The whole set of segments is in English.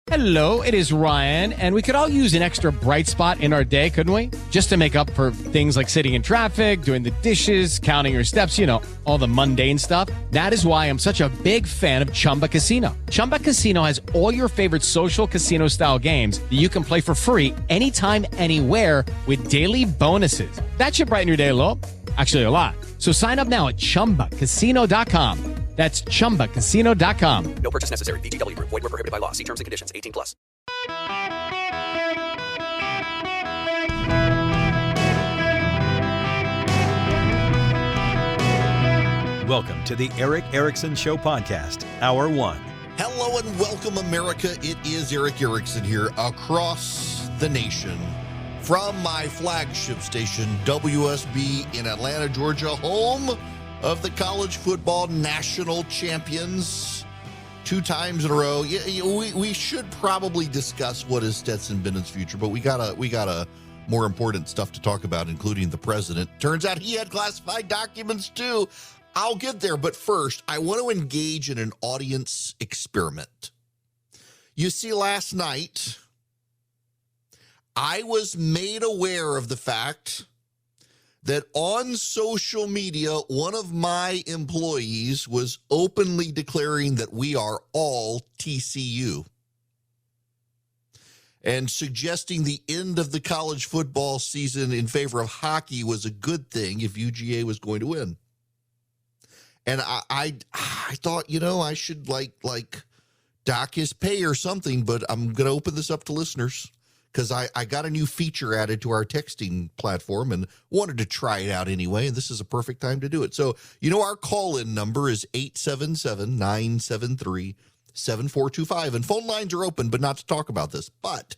Hello, it is Ryan, and we could all use an extra bright spot in our day, couldn't we? Just to make up for things like sitting in traffic, doing the dishes, counting your steps, you know, all the mundane stuff. That is why I'm such a big fan of Chumba Casino. Chumba Casino has all your favorite social casino-style games that you can play for free anytime, anywhere with daily bonuses. That should brighten your day a little. Actually, a lot. So sign up now at ChumbaCasino.com. That's ChumbaCasino.com. No purchase necessary. VGW Group. Void where prohibited by law. See terms and conditions. 18 plus. Welcome to the Eric Erickson Show podcast, Hour 1. Hello and welcome, America. It is Eric Erickson here across the nation from my flagship station, WSB in Atlanta, Georgia, home of the college football national champions 2 times in a row. We should probably discuss what is Stetson Bennett's future, but we got a more important stuff to talk about, including the president. Turns out he had classified documents too. I'll get there, but first, I want to engage in an audience experiment. You see, last night, I was made aware of the fact that on social media, one of my employees was openly declaring that we are all TCU and suggesting the end of the college football season in favor of hockey was a good thing if UGA was going to win. And I thought, you know, I should like dock his pay or something, but I'm going to open this up to listeners because I got a new feature added to our texting platform and wanted to try it out anyway, and this is a perfect time to do it. So, you know, our call-in number is 877-973-7425, and phone lines are open, but not to talk about this. But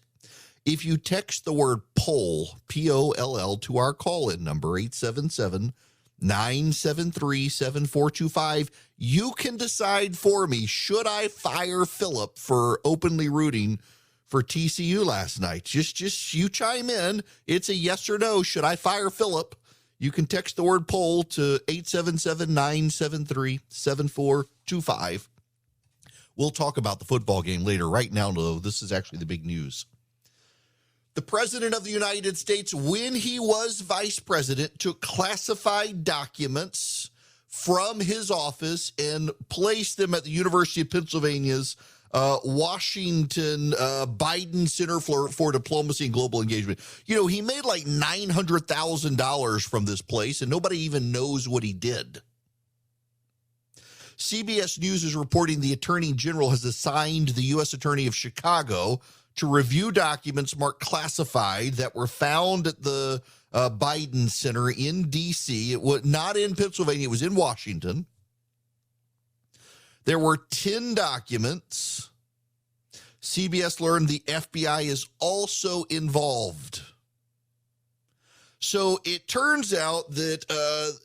if you text the word POLL, P-O-L-L, to our call-in number, 877-973-7425, you can decide for me, should I fire Philip for openly rooting for TCU last night? Just you chime in. It's a yes or no. Should I fire Philip? You can text the word poll to 877-973-7425. We'll talk about the football game later. Right now, though, this is actually the big news. The President of the United States, when he was vice president, took classified documents from his office and placed them at the University of Pennsylvania's Washington Biden Center for Diplomacy and Global Engagement. You know, he made like $900,000 from this place, and nobody even knows what he did. CBS News is reporting the Attorney General has assigned the U.S. Attorney of Chicago to review documents marked classified that were found at the Biden Center in D.C. It was not in Pennsylvania. It was in Washington. There were 10 documents. CBS learned the FBI is also involved. So it turns out that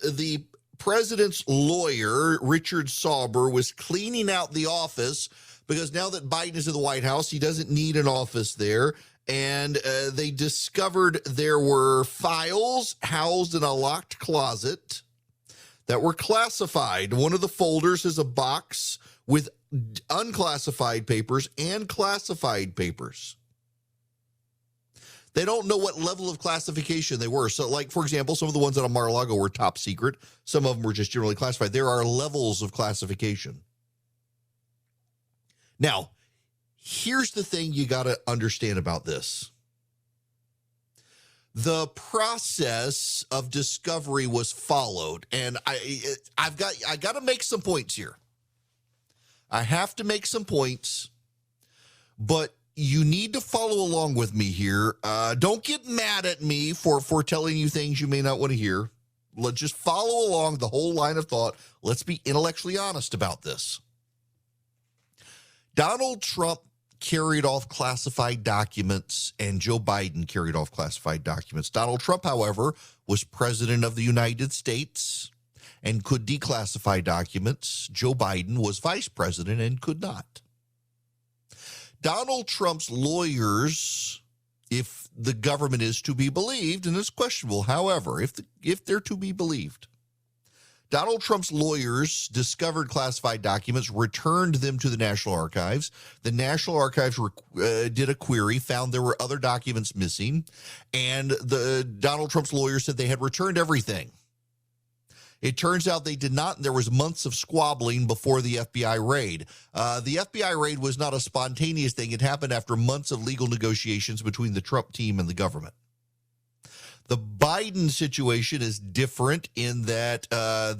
the president's lawyer, Richard Sauber, was cleaning out the office because now that Biden is in the White House, he doesn't need an office there. And they discovered there were files housed in a locked closet that were classified. One of the folders is a box with unclassified papers and classified papers. They don't know what level of classification they were. So, like, for example, some of the ones out of Mar-a-Lago were top secret. Some of them were just generally classified. There are levels of classification. Now, here's the thing you got to understand about this. The process of discovery was followed, and I've got to make some points here. I have to make some points, but you need to follow along with me here. Don't get mad at me for telling you things you may not want to hear. Let's just follow along the whole line of thought. Let's be intellectually honest about this. Donald Trump carried off classified documents, and Joe Biden carried off classified documents. Donald Trump, however, was president of the United States and could declassify documents. Joe Biden was vice president and could not. Donald Trump's lawyers, if the government is to be believed, and it's questionable, however, if they're to be believed, Donald Trump's lawyers discovered classified documents, returned them to the National Archives. The National Archives did a query, found there were other documents missing, and the Donald Trump's lawyers said they had returned everything. It turns out they did not, and there was months of squabbling before the FBI raid. The FBI raid was not a spontaneous thing. It happened after months of legal negotiations between the Trump team and the government. The Biden situation is different in that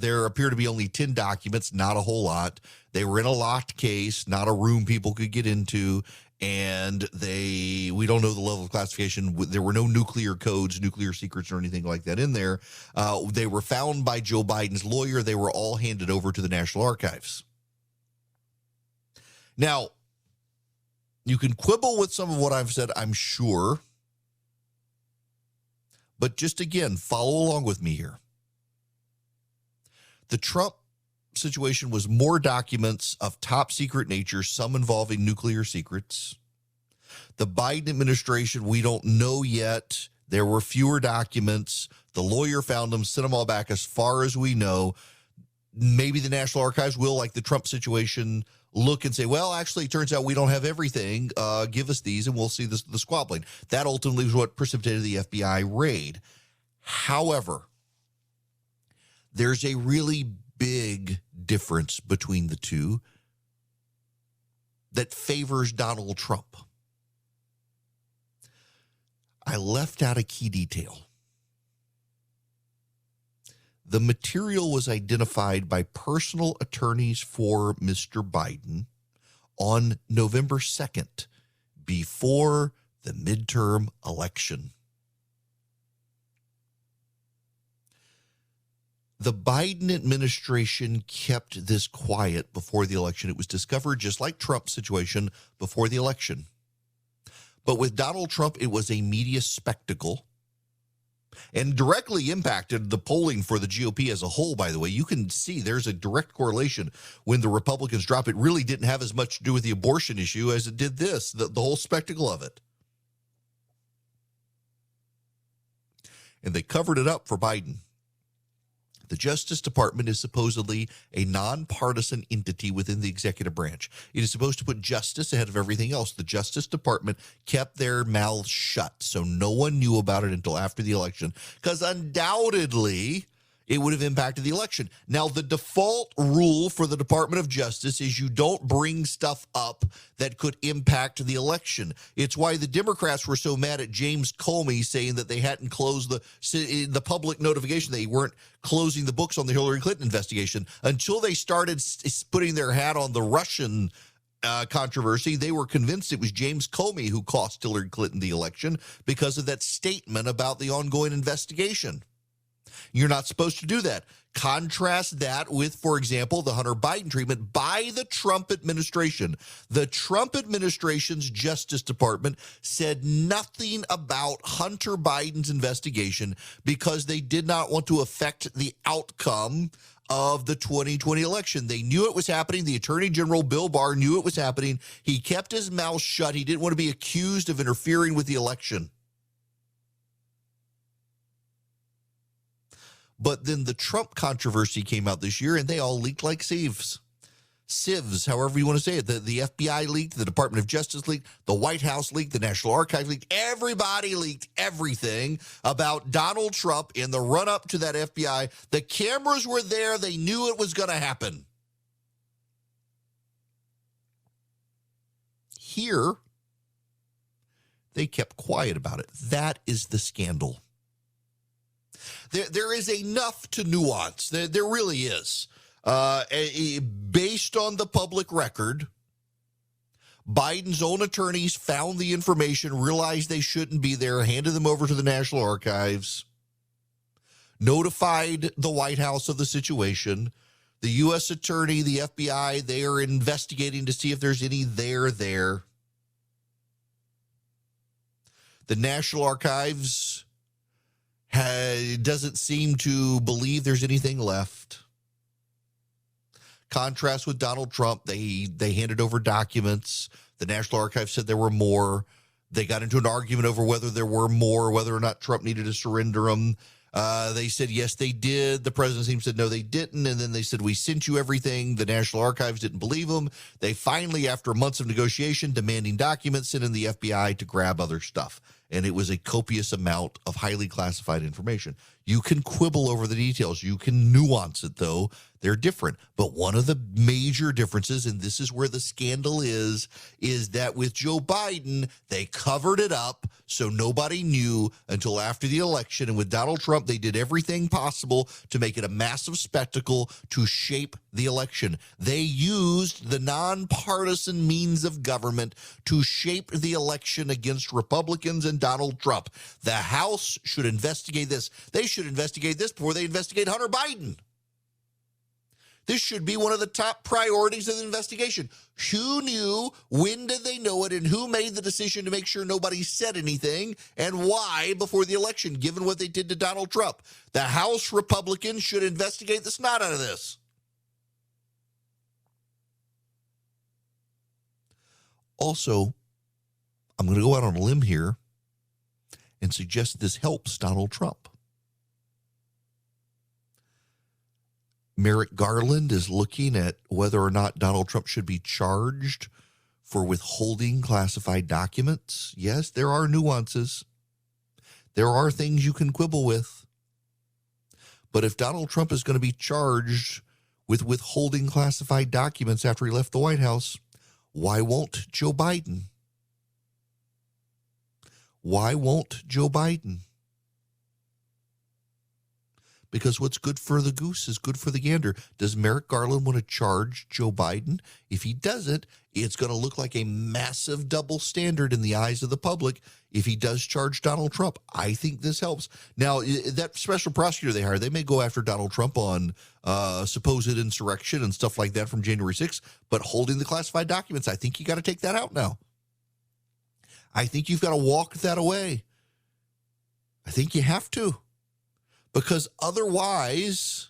there appear to be only 10 documents, not a whole lot. They were in a locked case, not a room people could get into, and we don't know the level of classification. There were no nuclear codes, nuclear secrets, or anything like that in there. They were found by Joe Biden's lawyer. They were all handed over to the National Archives. Now, you can quibble with some of what I've said, I'm sure. But just again, follow along with me here. The Trump situation was more documents of top secret nature, some involving nuclear secrets. The Biden administration, we don't know yet. There were fewer documents. The lawyer found them, sent them all back as far as we know. Maybe the National Archives will, like the Trump situation, look and say, well, actually, it turns out we don't have everything. Give us these, and we'll see the squabbling. That ultimately was what precipitated the FBI raid. However, there's a really big difference between the two that favors Donald Trump. I left out a key detail. The material was identified by personal attorneys for Mr. Biden on November 2nd, before the midterm election. The Biden administration kept this quiet before the election. It was discovered, just like Trump's situation, before the election. But with Donald Trump, it was a media spectacle and directly impacted the polling for the GOP as a whole, by the way. You can see there's a direct correlation. When the Republicans dropped, it really didn't have as much to do with the abortion issue as it did this, the whole spectacle of it. And they covered it up for Biden. The Justice Department is supposedly a nonpartisan entity within the executive branch. It is supposed to put justice ahead of everything else. The Justice Department kept their mouths shut, so no one knew about it until after the election, because undoubtedly it would have impacted the election. Now, the default rule for the Department of Justice is you don't bring stuff up that could impact the election. It's why the Democrats were so mad at James Comey saying that they hadn't closed the public notification. They weren't closing the books on the Hillary Clinton investigation until they started putting their hat on the Russian controversy. They were convinced it was James Comey who cost Hillary Clinton the election because of that statement about the ongoing investigation. You're not supposed to do that. Contrast that with, for example, the Hunter Biden treatment by the Trump administration. The Trump administration's Justice Department said nothing about Hunter Biden's investigation because they did not want to affect the outcome of the 2020 election. They knew it was happening. The Attorney General, Bill Barr, knew it was happening. He kept his mouth shut. He didn't want to be accused of interfering with the election. But then the Trump controversy came out this year, and they all leaked like sieves. Sieves, however you want to say it. The FBI leaked, the Department of Justice leaked, the White House leaked, the National Archives leaked. Everybody leaked everything about Donald Trump in the run-up to that FBI. The cameras were there. They knew it was going to happen. Here, they kept quiet about it. That is the scandal. There is enough to nuance. There really is. Based on the public record, Biden's own attorneys found the information, realized they shouldn't be there, handed them over to the National Archives, notified the White House of the situation. The U.S. Attorney, the FBI, they are investigating to see if there's any there. The National Archives doesn't seem to believe there's anything left. Contrast with Donald Trump, they handed over documents. The National Archives said there were more. They got into an argument over whether there were more, whether or not Trump needed to surrender them. They said, yes, they did. The president team said, no, they didn't. And then they said, we sent you everything. The National Archives didn't believe them. They finally, after months of negotiation, demanding documents, sent in the FBI to grab other stuff. And it was a copious amount of highly classified information. You can quibble over the details. You can nuance it, though. They're different. But one of the major differences, and this is where the scandal is that with Joe Biden, they covered it up so nobody knew until after the election. And with Donald Trump, they did everything possible to make it a massive spectacle to shape the election. They used the nonpartisan means of government to shape the election against Republicans and Donald Trump. The House should investigate this. They should investigate this before they investigate Hunter Biden. This should be one of the top priorities of the investigation. Who knew? When did they know it? And who made the decision to make sure nobody said anything? And why before the election, given what they did to Donald Trump? The House Republicans should investigate the snot out of this. Also, I'm going to go out on a limb here and suggest this helps Donald Trump. Merrick Garland is looking at whether or not Donald Trump should be charged for withholding classified documents. Yes, there are nuances. There are things you can quibble with. But if Donald Trump is going to be charged with withholding classified documents after he left the White House, why won't Joe Biden? Why won't Joe Biden? Because what's good for the goose is good for the gander. Does Merrick Garland want to charge Joe Biden? If he doesn't, it's going to look like a massive double standard in the eyes of the public if he does charge Donald Trump. I think this helps. Now, that special prosecutor they hired, they may go after Donald Trump on supposed insurrection and stuff like that from January 6th, but holding the classified documents, I think you got to take that out now. I think you've got to walk that away. I think you have to. Because otherwise,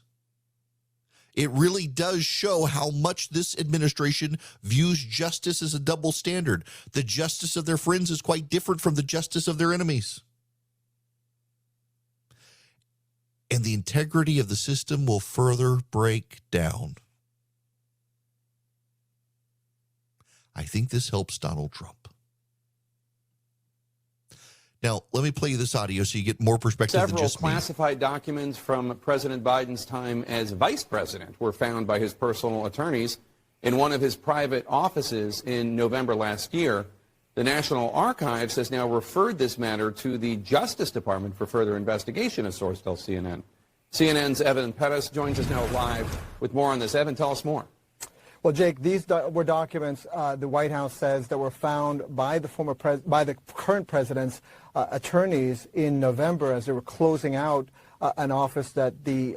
it really does show how much this administration views justice as a double standard. The justice of their friends is quite different from the justice of their enemies. And the integrity of the system will further break down. I think this helps Donald Trump. Now, let me play you this audio so you get more perspective than just me. Several classified documents from President Biden's time as vice president were found by his personal attorneys in one of his private offices in November last year. The National Archives has now referred this matter to the Justice Department for further investigation, a source tells CNN. CNN's Evan Pettis joins us now live with more on this. Evan, tell us more. Well, Jake, these were documents the White House says that were found by the current president's attorneys in November as they were closing out an office that the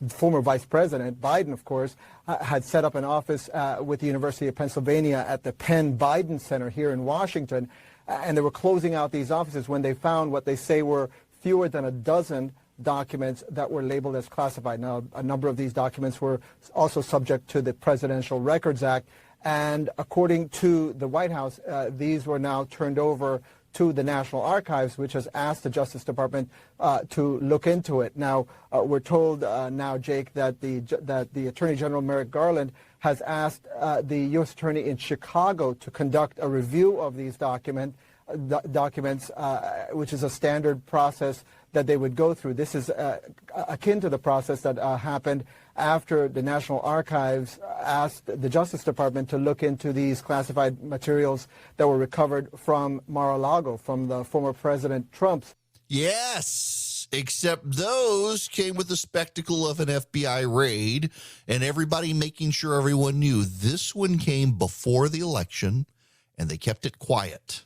former vice president, Biden, of course, had set up an office with the University of Pennsylvania at the Penn Biden Center here in Washington. And they were closing out these offices when they found what they say were fewer than a dozen documents that were labeled as classified. Now, a number of these documents were also subject to the Presidential Records Act. And according to the White House, these were now turned over to the National Archives, which has asked the Justice Department to look into it. Now, we're told now, Jake, that the Attorney General Merrick Garland has asked the U.S. Attorney in Chicago to conduct a review of these documents, which is a standard process that they would go through. This is akin to the process that happened after the National Archives asked the Justice Department to look into these classified materials that were recovered from Mar-a-Lago, from the former President Trump's. Yes, except those came with the spectacle of an FBI raid and everybody making sure everyone knew. This one came before the election, and they kept it quiet.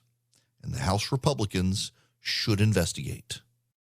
And the House Republicans should investigate.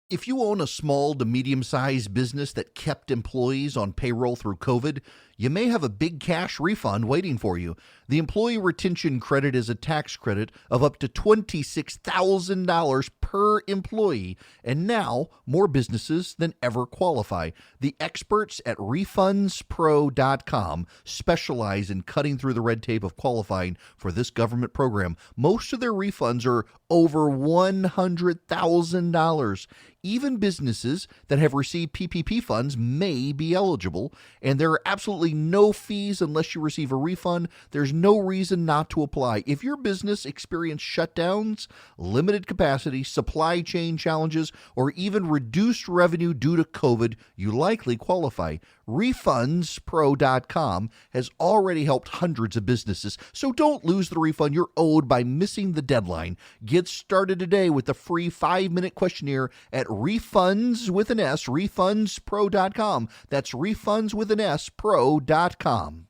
If you own a small to medium-sized business that kept employees on payroll through COVID, you may have a big cash refund waiting for you. The Employee Retention Credit is a tax credit of up to $26,000 per employee, and now more businesses than ever qualify. The experts at RefundsPro.com specialize in cutting through the red tape of qualifying for this government program. Most of their refunds are over $100,000. Even businesses that have received PPP funds may be eligible, and there are absolutely no fees unless you receive a refund. There's no reason not to apply. If your business experienced shutdowns, limited capacity, supply chain challenges, or even reduced revenue due to COVID, you likely qualify. RefundsPro.com has already helped hundreds of businesses, so don't lose the refund you're owed by missing the deadline. Get started today with the free 5-minute questionnaire at RefundsPro.com. That's RefundsPro.com.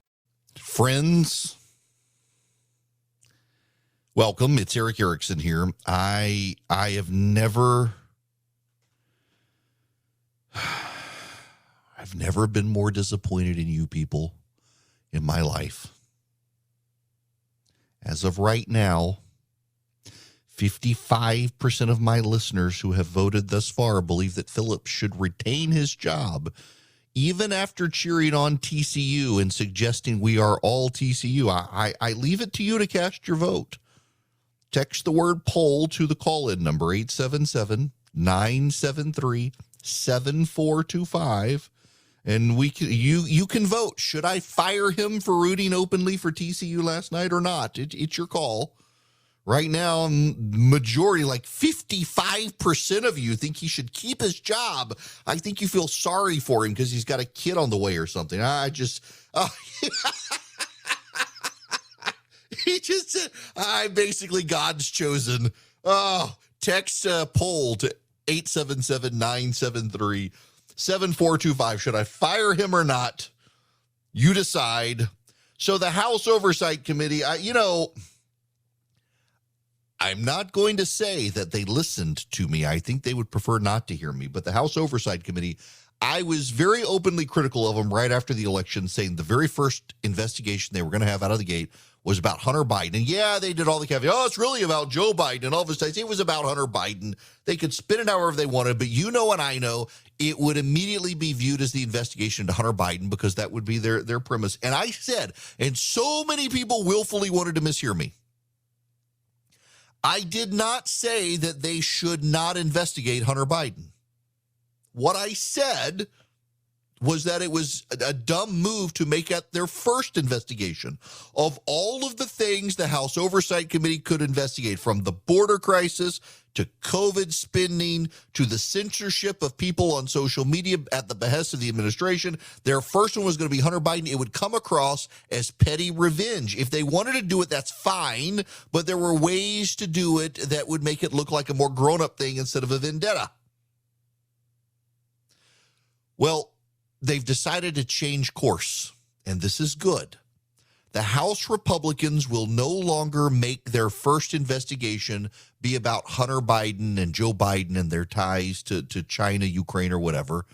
Friends, welcome. It's Eric Erickson here. I have never been more disappointed in you people in my life. As of right now, 55% of my listeners who have voted thus far believe that Phillips should retain his job, even after cheering on TCU and suggesting we are all TCU. I leave it to you to cast your vote. Text the word poll to the call-in number, 877-973-7425. And you can vote. Should I fire him for rooting openly for TCU last night or not? It's your call. Right now, majority, like 55% of you think he should keep his job. I think you feel sorry for him because he's got a kid on the way or something. He just said, I'm basically God's chosen. Oh, text poll to 877-973-7425. Should I fire him or not? You decide. So the House Oversight Committee, I'm not going to say that they listened to me. I think they would prefer not to hear me. But the House Oversight Committee, I was very openly critical of them right after the election, saying the very first investigation they were going to have out of the gate was about Hunter Biden. And yeah, they did all the caveats. Oh, it's really about Joe Biden. And all of a sudden, it was about Hunter Biden. They could spin it however they wanted. But you know and I know it would immediately be viewed as the investigation into Hunter Biden because that would be their premise. And I said, and so many people willfully wanted to mishear me, I did not say that they should not investigate Hunter Biden. What I said was that it was a dumb move to make it their first investigation. Of all of the things the House Oversight Committee could investigate, from the border crisis to COVID spending to the censorship of people on social media at the behest of the administration, their first one was going to be Hunter Biden. It would come across as petty revenge. If they wanted to do it, that's fine, but there were ways to do it that would make it look like a more grown-up thing instead of a vendetta. Well, they've decided to change course, and this is good. The House Republicans will no longer make their first investigation be about Hunter Biden and Joe Biden and their ties to China, Ukraine, or whatever.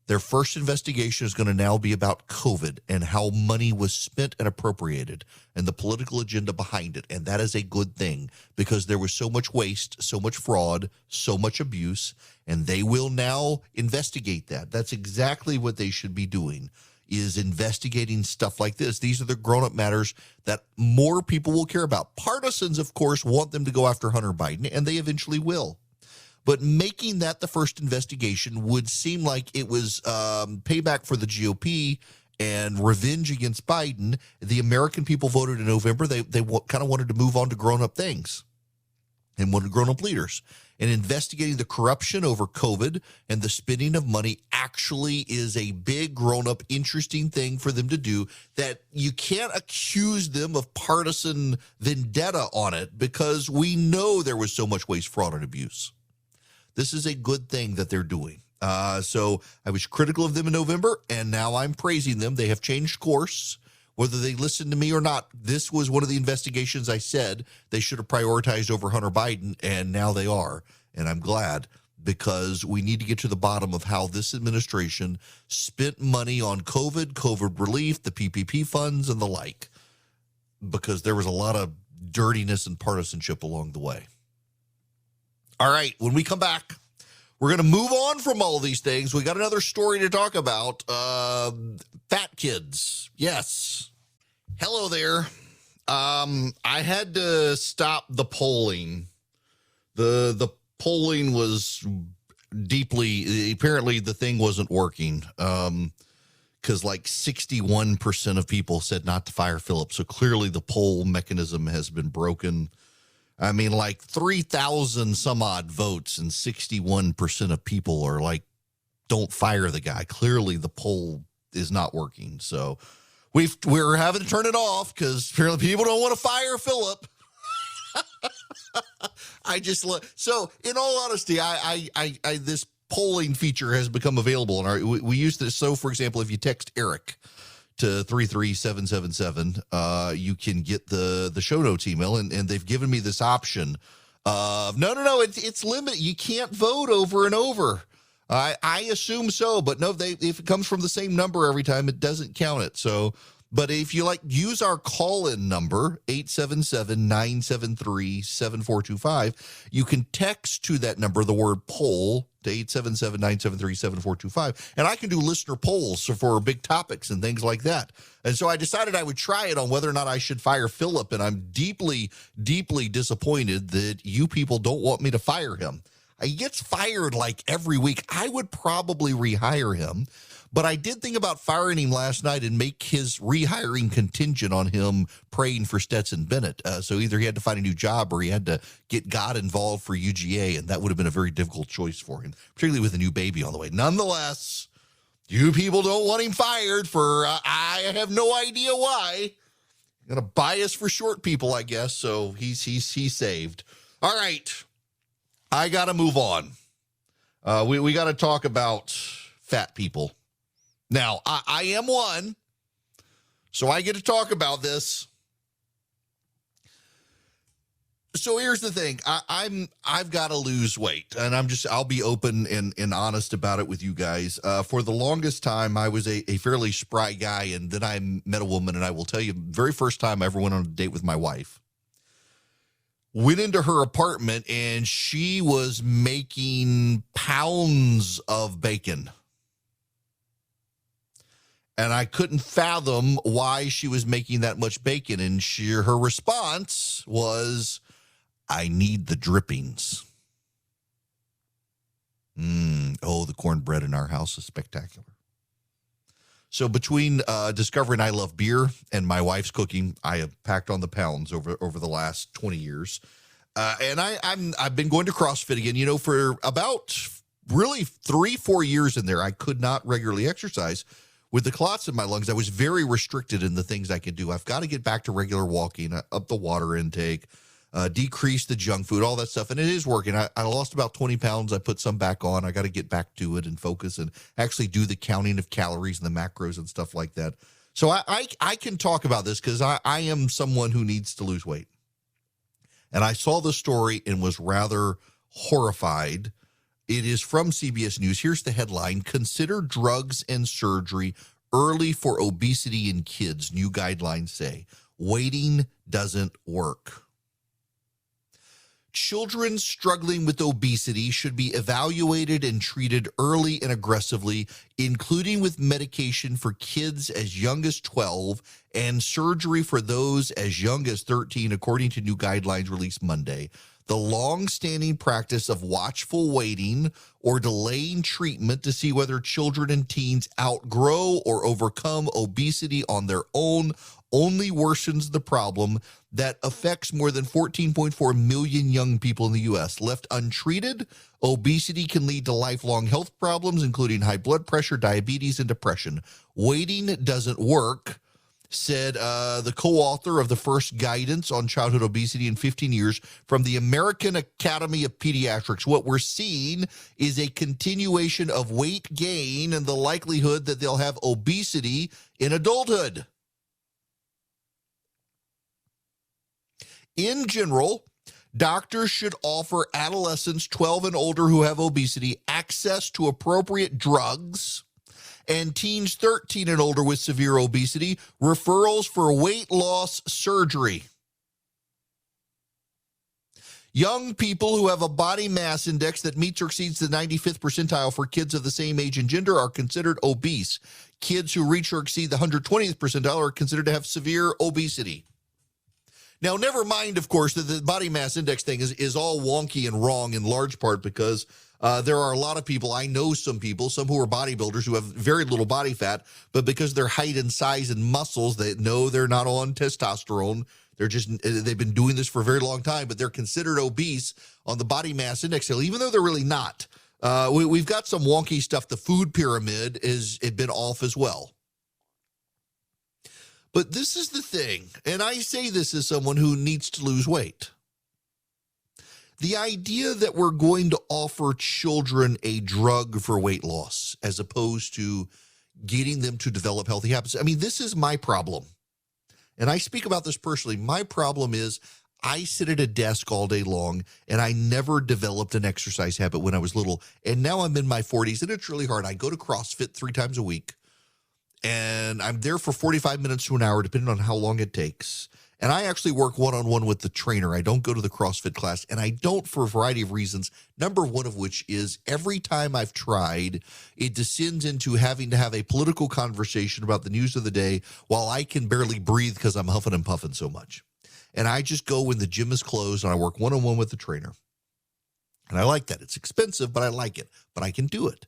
Their first investigation is going to now be about COVID and how money was spent and appropriated and the political agenda behind it. And that is a good thing because there was so much waste, so much fraud, so much abuse, and they will now investigate that. That's exactly what they should be doing, is investigating stuff like this. These are the grown-up matters that more people will care about. Partisans, of course, want them to go after Hunter Biden, and they eventually will. But making that the first investigation would seem like it was payback for the GOP and revenge against Biden. The American people voted in November. They kind of wanted to move on to grown-up things and wanted grown-up leaders. And investigating the corruption over COVID and the spending of money actually is a big, grown-up, interesting thing for them to do that you can't accuse them of partisan vendetta on it because we know there was so much waste, fraud, and abuse. This is a good thing that they're doing. So I was critical of them in November, and now I'm praising them. They have changed course. Whether they listened to me or not, this was one of the investigations I said they should have prioritized over Hunter Biden, and now they are. And I'm glad because we need to get to the bottom of how this administration spent money on COVID relief, the PPP funds, and the like, because there was a lot of dirtiness and partisanship along the way. All right, when we come back, we're going to move on from all these things. We got another story to talk about. Fat kids. Yes. Hello there. I had to stop the polling. The polling was apparently the thing wasn't working. Because like 61% of people said not to fire Philip. So clearly the poll mechanism has been broken. I mean, like 3,000 some odd votes and 61% of people are like, don't fire the guy. Clearly the poll is not working. So we're having to turn it off because apparently people don't want to fire Philip. So in all honesty, I this polling feature has become available, and we use this. So, for example, if you text Eric to 33777, you can get the show notes email, and they've given me this option of no, it's limited. You can't vote over and over. I assume so, but no, if it comes from the same number every time, it doesn't count it. So, but if you use our call-in number, 877-973-7425, you can text to that number the word poll to 877-973-7425, and I can do listener polls for big topics and things like that. And so I decided I would try it on whether or not I should fire Philip, and I'm deeply, deeply disappointed that you people don't want me to fire him. He gets fired like every week. I would probably rehire him. But I did think about firing him last night and make his rehiring contingent on him praying for Stetson Bennett. So either he had to find a new job or he had to get God involved for UGA, and that would have been a very difficult choice for him, particularly with a new baby on the way. Nonetheless, you people don't want him fired for, I have no idea why. I'm going to bias for short people, I guess, so he's saved. All right, I got to move on. We got to talk about fat people. Now, I am one, so I get to talk about this. So here's the thing. I've got to lose weight, and I'll be open and honest about it with you guys. For the longest time, I was a fairly spry guy, and then I met a woman, and I will tell you, very first time I ever went on a date with my wife, went into her apartment, and she was making pounds of bacon. And I couldn't fathom why she was making that much bacon. And her response was, I need the drippings. The cornbread in our house is spectacular. So between discovering I love beer and my wife's cooking, I have packed on the pounds over the last 20 years. And I've been going to CrossFit again, for about really 3-4 years in there. I could not regularly exercise. With the clots in my lungs, I was very restricted in the things I could do. I've got to get back to regular walking, up the water intake, decrease the junk food, all that stuff. And it is working. I lost about 20 pounds. I put some back on. I got to get back to it and focus and actually do the counting of calories and the macros and stuff like that. So I can talk about this because I am someone who needs to lose weight. And I saw the story and was rather horrified. It is from CBS News. Here's the headline: Consider drugs and surgery early for obesity in kids. New guidelines say waiting doesn't work. Children struggling with obesity should be evaluated and treated early and aggressively, including with medication for kids as young as 12 and surgery for those as young as 13, according to new guidelines released Monday. The long-standing practice of watchful waiting or delaying treatment to see whether children and teens outgrow or overcome obesity on their own only worsens the problem that affects more than 14.4 million young people in the U.S. Left untreated, obesity can lead to lifelong health problems, including high blood pressure, diabetes, and depression. Waiting doesn't work, said the co-author of the first guidance on childhood obesity in 15 years from the American Academy of Pediatrics. What we're seeing is a continuation of weight gain and the likelihood that they'll have obesity in adulthood. In general, Doctors should offer adolescents 12 and older who have obesity access to appropriate drugs, and teens 13 and older with severe obesity referrals for weight loss surgery. Young people who have a body mass index that meets or exceeds the 95th percentile for kids of the same age and gender are considered obese. Kids who reach or exceed the 120th percentile are considered to have severe obesity. Now, never mind, of course, that the body mass index thing is all wonky and wrong in large part because there are a lot of people, I know some people, some who are bodybuilders who have very little body fat, but because of their height and size and muscles, they know they're not on testosterone. They've been doing this for a very long time, but they're considered obese on the body mass index scale, even though they're really not. We've got some wonky stuff. The food pyramid has been off as well. But this is the thing, and I say this as someone who needs to lose weight. The idea that we're going to offer children a drug for weight loss as opposed to getting them to develop healthy habits. I mean, this is my problem. And I speak about this personally. My problem is I sit at a desk all day long, and I never developed an exercise habit when I was little. And now I'm in my 40s, and it's really hard. I go to CrossFit 3 times a week. And I'm there for 45 minutes to an hour, depending on how long it takes. And I actually work one-on-one with the trainer. I don't go to the CrossFit class, and I don't for a variety of reasons, number one of which is every time I've tried, it descends into having to have a political conversation about the news of the day while I can barely breathe because I'm huffing and puffing so much. And I just go when the gym is closed, and I work one-on-one with the trainer. And I like that. It's expensive, but I like it. But I can do it.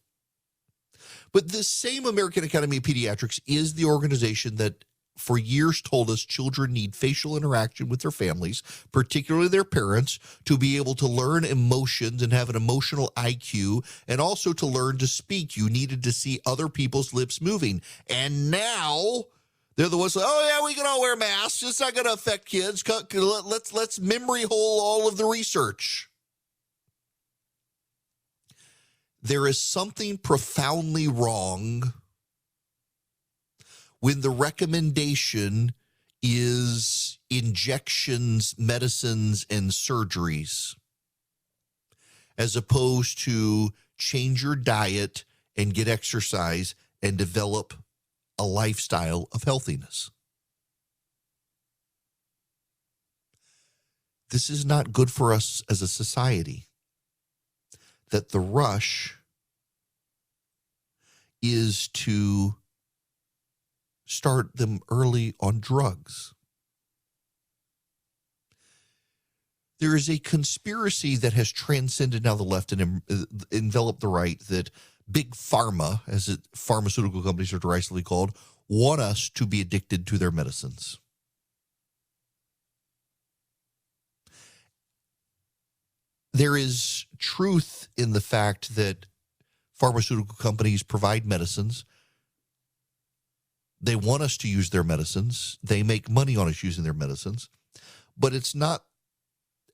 But the same American Academy of Pediatrics is the organization that for years told us children need facial interaction with their families, particularly their parents, to be able to learn emotions and have an emotional IQ, and also to learn to speak. You needed to see other people's lips moving. And now they're the ones that, oh, yeah, we can all wear masks. It's not going to affect kids. Let's memory hole all of the research. There is something profoundly wrong when the recommendation is injections, medicines, and surgeries, as opposed to change your diet and get exercise and develop a lifestyle of healthiness. This is not good for us as a society. That the rush is to start them early on drugs. There is a conspiracy that has transcended now the left and enveloped the right that big pharma, as pharmaceutical companies are derisively called, want us to be addicted to their medicines. There is truth in the fact that pharmaceutical companies provide medicines. They want us to use their medicines. They make money on us using their medicines. But it's not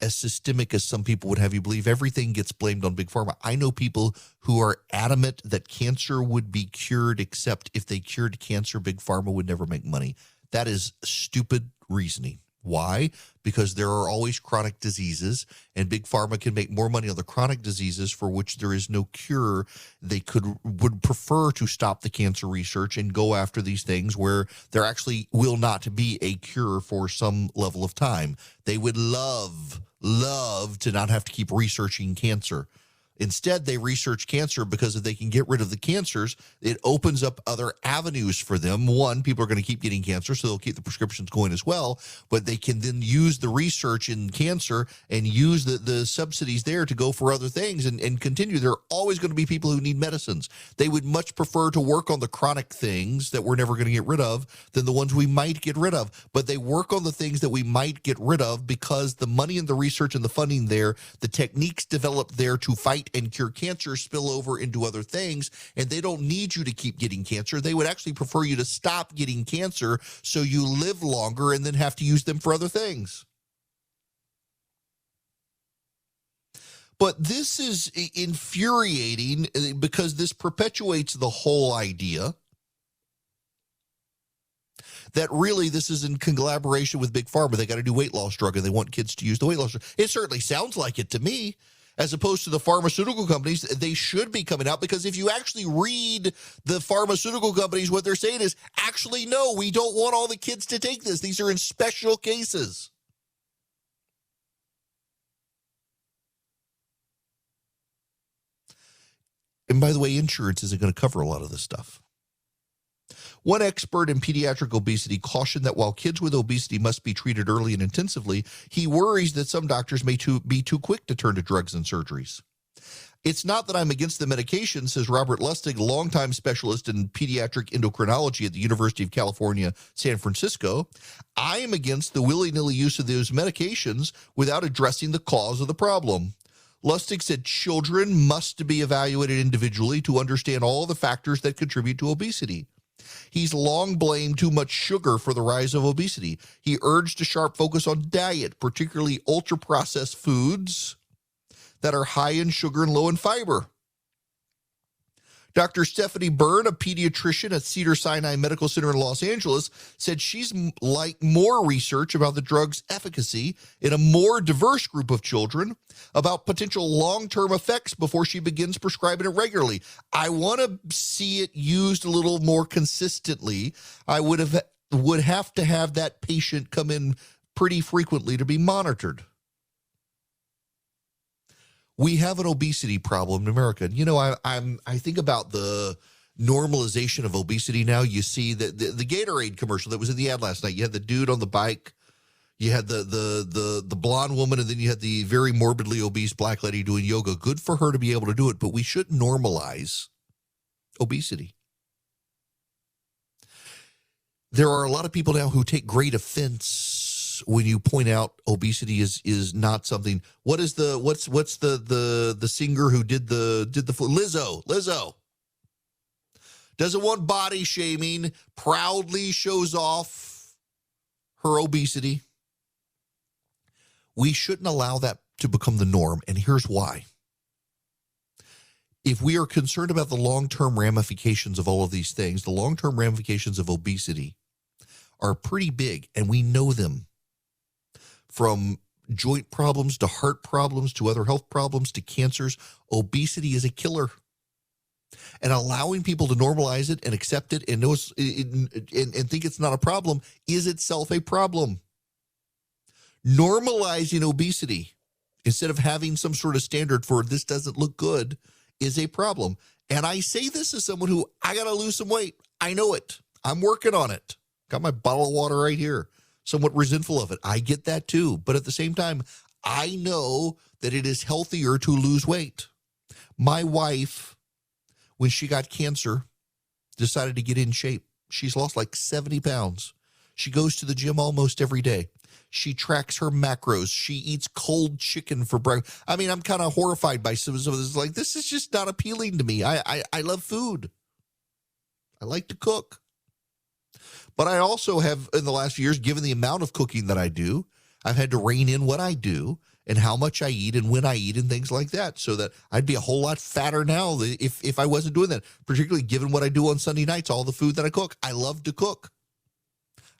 as systemic as some people would have you believe. Everything gets blamed on Big Pharma. I know people who are adamant that cancer would be cured, except if they cured cancer, Big Pharma would never make money. That is stupid reasoning. Why? Because there are always chronic diseases, and Big Pharma can make more money on the chronic diseases for which there is no cure. They would prefer to stop the cancer research and go after these things where there actually will not be a cure for some level of time. They would love to not have to keep researching cancer. Instead, they research cancer because if they can get rid of the cancers, it opens up other avenues for them. One, people are going to keep getting cancer, so they'll keep the prescriptions going as well. But they can then use the research in cancer and use the subsidies there to go for other things and continue. There are always going to be people who need medicines. They would much prefer to work on the chronic things that we're never going to get rid of than the ones we might get rid of. But they work on the things that we might get rid of because the money and the research and the funding there, the techniques developed there to fight and cure cancer spill over into other things, and they don't need you to keep getting cancer. They would actually prefer you to stop getting cancer so you live longer and then have to use them for other things. But this is infuriating because this perpetuates the whole idea that really this is in collaboration with Big Pharma. They got a new weight loss drug and they want kids to use the weight loss drug. It certainly sounds like it to me. As opposed to the pharmaceutical companies, they should be coming out, because if you actually read the pharmaceutical companies, what they're saying is, actually, no, we don't want all the kids to take this. These are in special cases. And by the way, insurance isn't going to cover a lot of this stuff. One expert in pediatric obesity cautioned that while kids with obesity must be treated early and intensively, he worries that some doctors may be too quick to turn to drugs and surgeries. It's not that I'm against the medication, says Robert Lustig, longtime specialist in pediatric endocrinology at the University of California, San Francisco. I am against the willy-nilly use of those medications without addressing the cause of the problem. Lustig said children must be evaluated individually to understand all the factors that contribute to obesity. He's long blamed too much sugar for the rise of obesity. He urged a sharp focus on diet, particularly ultra-processed foods that are high in sugar and low in fiber. Dr. Stephanie Byrne, a pediatrician at Cedars-Sinai Medical Center in Los Angeles, said she's like more research about the drug's efficacy in a more diverse group of children about potential long-term effects before she begins prescribing it regularly. I want to see it used a little more consistently. I would have to have that patient come in pretty frequently to be monitored. We have an obesity problem in America. You know, I think about the normalization of obesity now. You see the Gatorade commercial that was in the ad last night. You had the dude on the bike, you had the blonde woman, and then you had the very morbidly obese black lady doing yoga. Good for her to be able to do it, but we shouldn't normalize obesity. There are a lot of people now who take great offense when you point out obesity is not something. What's the singer who did the Lizzo doesn't want body shaming, proudly shows off her obesity. We shouldn't allow that to become the norm, and here's why. If we are concerned about the long-term ramifications of all of these things, the long-term ramifications of obesity are pretty big, and we know them. From joint problems to heart problems to other health problems to cancers, obesity is a killer. And allowing people to normalize it and accept it and think it's not a problem is itself a problem. Normalizing obesity instead of having some sort of standard for this doesn't look good is a problem. And I say this as someone who, I got to lose some weight. I know it. I'm working on it. Got my bottle of water right here. Somewhat resentful of it. I get that too. But at the same time, I know that it is healthier to lose weight. My wife, when she got cancer, decided to get in shape. She's lost like 70 pounds. She goes to the gym almost every day. She tracks her macros. She eats cold chicken for breakfast. I mean, I'm kind of horrified by some of this. Like, this is just not appealing to me. I love food. I like to cook. But I also have, in the last few years, given the amount of cooking that I do, I've had to rein in what I do and how much I eat and when I eat and things like that, so that I'd be a whole lot fatter now if I wasn't doing that, particularly given what I do on Sunday nights, all the food that I cook. I love to cook.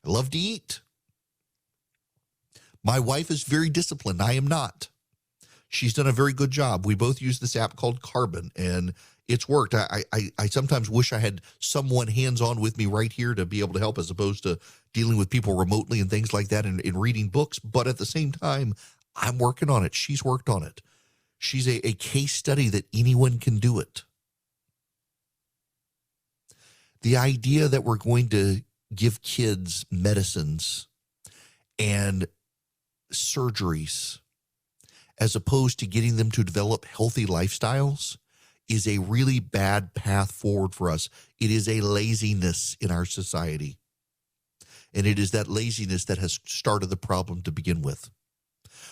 I love to eat. My wife is very disciplined. I am not. She's done a very good job. We both use this app called Carbon, and it's worked. I sometimes wish I had someone hands-on with me right here to be able to help, as opposed to dealing with people remotely and things like that and reading books. But at the same time, I'm working on it. She's worked on it. She's a case study that anyone can do it. The idea that we're going to give kids medicines and surgeries as opposed to getting them to develop healthy lifestyles is a really bad path forward for us. It is a laziness in our society. And it is that laziness that has started the problem to begin with.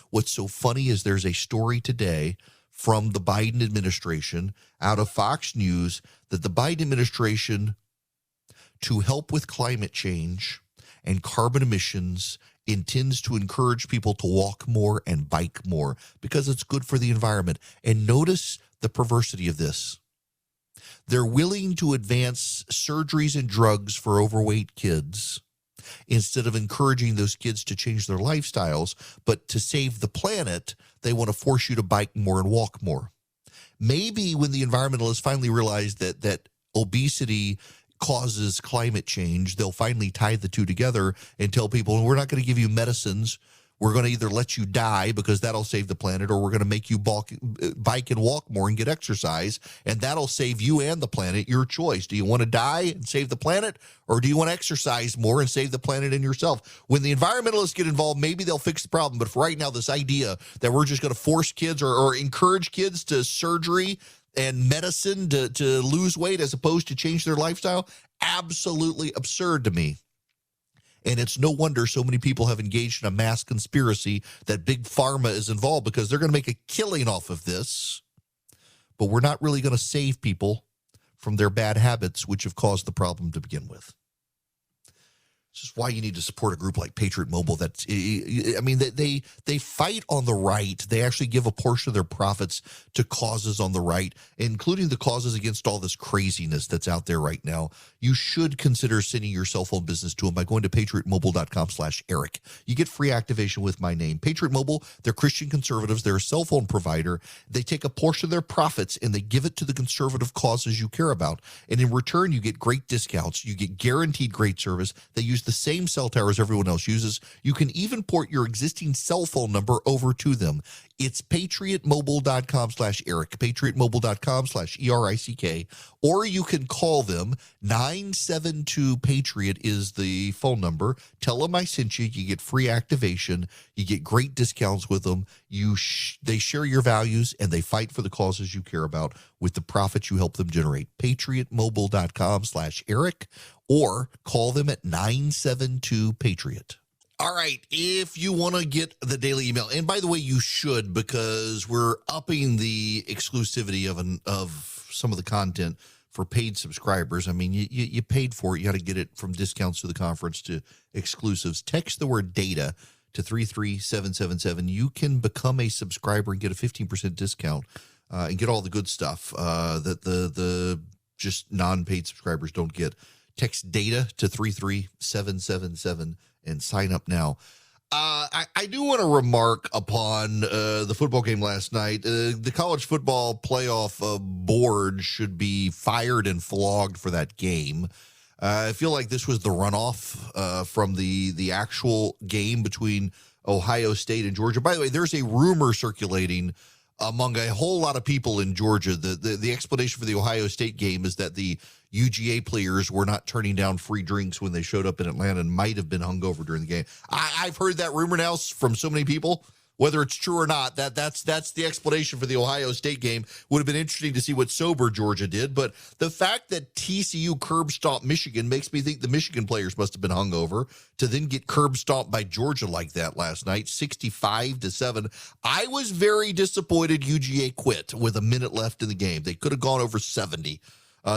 What's so funny is there's a story today from the Biden administration out of Fox News that the Biden administration, to help with climate change and carbon emissions, intends to encourage people to walk more and bike more because it's good for the environment. And notice the perversity of this. They're willing to advance surgeries and drugs for overweight kids Instead of encouraging those kids to change their lifestyles, but to save the planet, they want to force you to bike more and walk more. Maybe when the environmentalists finally realize that obesity causes climate change, they'll finally tie the two together and tell people, we're not going to give you medicines. We're going to either let you die because that'll save the planet, or we're going to make you bike and walk more and get exercise, and that'll save you and the planet. Your choice. Do you want to die and save the planet, or do you want to exercise more and save the planet and yourself? When the environmentalists get involved, maybe they'll fix the problem. But for right now, this idea that we're just going to force kids or encourage kids to surgery and medicine to lose weight as opposed to change their lifestyle, absolutely absurd to me. And it's no wonder so many people have engaged in a mass conspiracy that Big Pharma is involved, because they're going to make a killing off of this. But we're not really going to save people from their bad habits, which have caused the problem to begin with. This is why you need to support a group like Patriot Mobile. They fight on the right. They actually give a portion of their profits to causes on the right, including the causes against all this craziness that's out there right now. You should consider sending your cell phone business to them by going to patriotmobile.com/Eric. You get free activation with my name. Patriot Mobile, they're Christian conservatives. They're a cell phone provider. They take a portion of their profits and they give it to the conservative causes you care about. And in return, you get great discounts. You get guaranteed great service. They use the same cell towers everyone else uses. You can even port your existing cell phone number over to them. It's patriotmobile.com/Eric, patriotmobile.com/ERICK, or you can call them. 972-PATRIOT is the phone number. Tell them I sent you. You get free activation. You get great discounts with them. They share your values, and they fight for the causes you care about with the profits you help them generate. patriotmobile.com/Eric, or call them at 972-PATRIOT. All right, if you want to get the daily email, and by the way, you should, because we're upping the exclusivity of some of the content for paid subscribers. I mean, you paid for it. You got to get it from discounts to the conference to exclusives. Text the word data to 33777. You can become a subscriber and get a 15% discount and get all the good stuff that the just non-paid subscribers don't get. Text data to 33777 and sign up now. I do want to remark upon the football game last night. The college football playoff board should be fired and flogged for that game. I feel like this was the runoff from the actual game between Ohio State and Georgia. By the way, there's a rumor circulating among a whole lot of people in Georgia. The explanation for the Ohio State game is that the UGA players were not turning down free drinks when they showed up in Atlanta and might have been hungover during the game. I've heard that rumor now from so many people. Whether it's true or not, that's the explanation for the Ohio State game. Would have been interesting to see what sober Georgia did, but the fact that TCU curb stomped Michigan makes me think the Michigan players must have been hungover to then get curb stomped by Georgia like that last night, 65-7. I was very disappointed UGA quit with a minute left in the game. They could have gone over 70.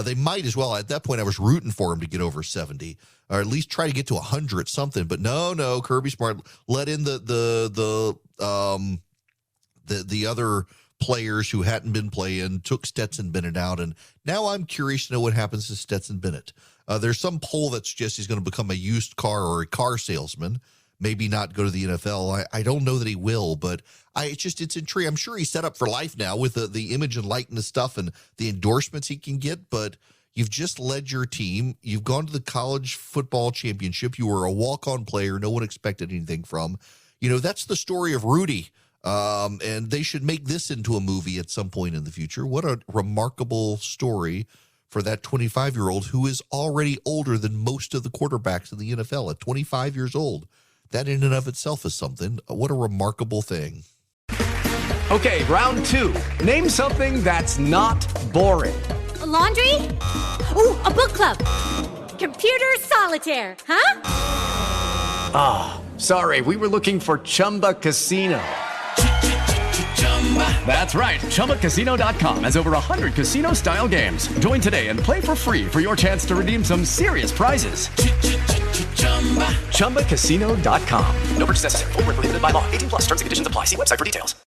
They might as well. At that point, I was rooting for them to get over 70, or at least try to get to 100 something. But no, Kirby Smart let in the other players who hadn't been playing, took Stetson Bennett out, and now I'm curious to know what happens to Stetson Bennett. There's some poll that suggests he's going to become a used car or a car salesman. Maybe not go to the NFL. I don't know that he will, but it's intriguing. I'm sure he's set up for life now with the image and likeness stuff and the endorsements he can get, but you've just led your team. You've gone to the college football championship. You were a walk-on player no one expected anything from. You know, that's the story of Rudy, and they should make this into a movie at some point in the future. What a remarkable story for that 25-year-old who is already older than most of the quarterbacks in the NFL at 25 years old. That in and of itself is something. What a remarkable thing. Okay, round two. Name something that's not boring. A laundry? Ooh, a book club. Computer solitaire, huh? Ah, sorry, we were looking for Chumba Casino. That's right, ChumbaCasino.com has over 100 casino-style games. Join today and play for free for your chance to redeem some serious prizes. ChumbaCasino.com. No purchase necessary. Void where prohibited by law. 18+ terms and conditions apply. See website for details.